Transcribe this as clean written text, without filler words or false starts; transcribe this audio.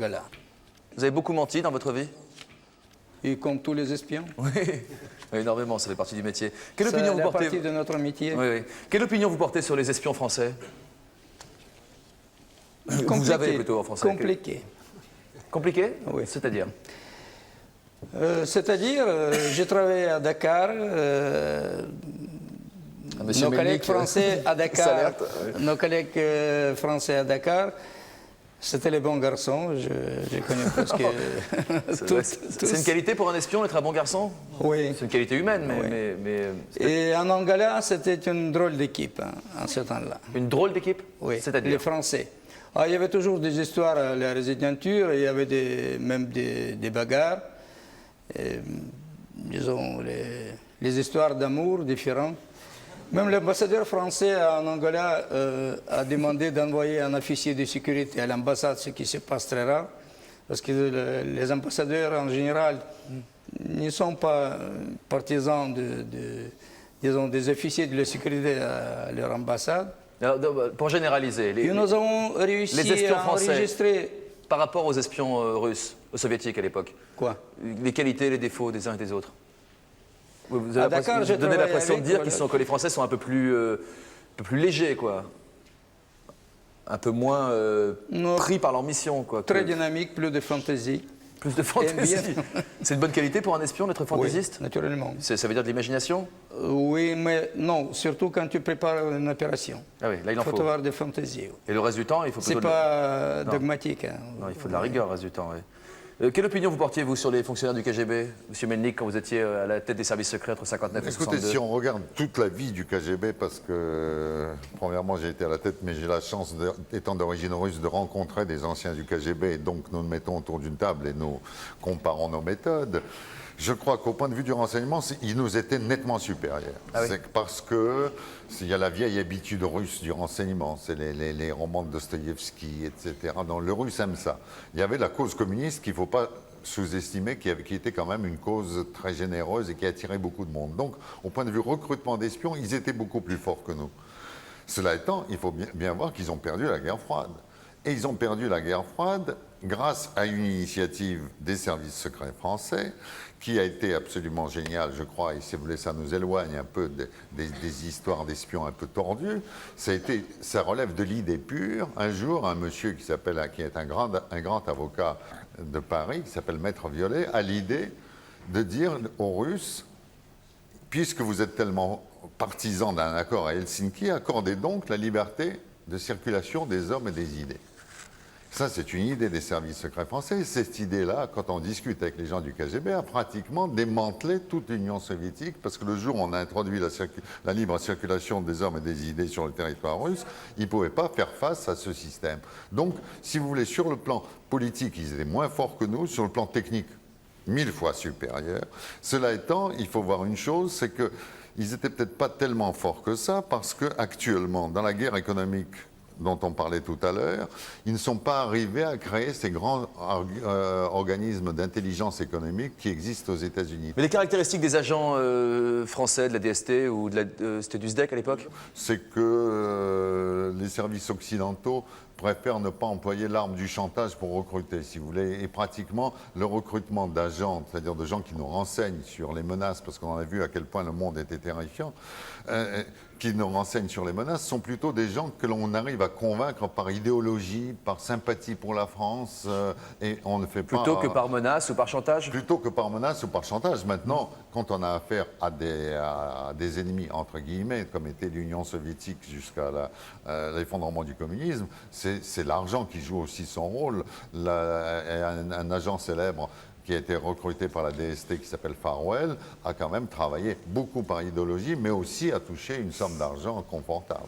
Voilà. Vous avez beaucoup menti dans votre vie? Et comme tous les espions. Oui, énormément, ça fait partie du métier. Quelle C'est opinion vous la portez? partie de notre métier. Oui, oui. Quelle opinion vous portez sur les espions français? Vous avez plutôt en français. Compliqué. Compliqué? Oui. C'est-à-dire? J'ai travaillé à Dakar. Nos collègues français à Dakar, c'était les bons garçons. J'ai connu presque C'est une qualité pour un espion d'être un bon garçon? Oui. C'est une qualité humaine, Et en Angola, c'était une drôle d'équipe en ce temps-là. Une drôle d'équipe? Oui, c'est-à-dire? les Français. Ah, il y avait toujours des histoires à la résidentiure, il y avait même des bagarres. Et, disons, les histoires d'amour différentes. Même l'ambassadeur français en Angola a demandé d'envoyer un officier de sécurité à l'ambassade, ce qui se passe très rare, parce que les ambassadeurs en général ne sont pas partisans disons, des officiers de la sécurité à leur ambassade. Alors, pour généraliser, nous avons réussi les espions à français, enregistrer... par rapport aux espions russes, aux soviétiques à l'époque, Quoi? les qualités et les défauts des uns et des autres. Vous À avez Dakar, j'ai donné l'impression de travaillé dire avec, que les Français sont un peu plus légers, quoi. Un peu moins pris par leur mission, quoi. Très dynamique, plus de fantaisie. Plus de fantaisie. C'est une bonne qualité pour un espion d'être fantaisiste? Oui, naturellement. Ça veut dire de l'imagination? Oui, mais non, surtout quand tu prépares une opération. Ah oui, là il en faut. Il faut avoir des fantaisies. Et le reste du temps, il faut plutôt... C'est pas dogmatique. Hein. Non, il faut de la rigueur le reste du temps, oui. Quelle opinion vous portiez, vous, sur les fonctionnaires du KGB, M. Melnik, quand vous étiez à la tête des services secrets entre 59 et 62? Écoutez, si on regarde toute la vie du KGB, parce que, premièrement, j'ai été à la tête, mais j'ai la chance, étant d'origine russe, de rencontrer des anciens du KGB, et donc nous nous mettons autour d'une table et nous comparons nos méthodes. Je crois qu'au point de vue du renseignement, ils nous étaient nettement supérieurs. Ah oui. C'est parce que il y a la vieille habitude russe du renseignement, c'est les romans de Dostoïevski, etc. Donc le russe aime ça. Il y avait la cause communiste qu'il ne faut pas sous-estimer, qui était quand même une cause très généreuse et qui attirait beaucoup de monde. Donc, au point de vue recrutement d'espions, ils étaient beaucoup plus forts que nous. Cela étant, il faut bien voir qu'ils ont perdu la guerre froide. Et ils ont perdu la guerre froide grâce à une initiative des services secrets français qui a été absolument géniale, je crois, et si vous voulez, ça nous éloigne un peu des histoires d'espions un peu tordues. Ça relève de l'idée pure. Un jour, un monsieur qui est un grand avocat de Paris, qui s'appelle Maître Violet, a l'idée de dire aux Russes, puisque vous êtes tellement partisans d'un accord à Helsinki, accordez donc la liberté de circulation des hommes et des idées. Ça, c'est une idée des services secrets français. Cette idée-là, quand on discute avec les gens du KGB, a pratiquement démantelé toute l'Union soviétique, parce que le jour où on a introduit la libre circulation des hommes et des idées sur le territoire russe, ils ne pouvaient pas faire face à ce système. Donc, si vous voulez, sur le plan politique, ils étaient moins forts que nous, sur le plan technique, 1000 fois supérieurs. Cela étant, il faut voir une chose, c'est qu'ils n'étaient peut-être pas tellement forts que ça, parce qu'actuellement, dans la guerre économique dont on parlait tout à l'heure, ils ne sont pas arrivés à créer ces grands organismes d'intelligence économique qui existent aux États-Unis. Mais les caractéristiques des agents français de la DST ou c'était du SDEC à l'époque? C'est que les services occidentaux préfèrent ne pas employer l'arme du chantage pour recruter, si vous voulez. Et pratiquement, le recrutement d'agents, c'est-à-dire de gens qui nous renseignent sur les menaces, parce qu'on a vu à quel point le monde était terrifiant, qui nous renseignent sur les menaces, sont plutôt des gens que l'on arrive à convaincre par idéologie, par sympathie pour la France, et on ne fait pas... Plutôt que par menace ou par chantage? Plutôt que par menace ou par chantage. Maintenant, quand on a affaire à des ennemis, entre guillemets, comme était l'Union soviétique jusqu'à l'effondrement du communisme, c'est l'argent qui joue aussi son rôle. Un agent célèbre qui a été recruté par la DST, qui s'appelle Farwell, a quand même travaillé beaucoup par idéologie, mais aussi a touché une somme d'argent confortable.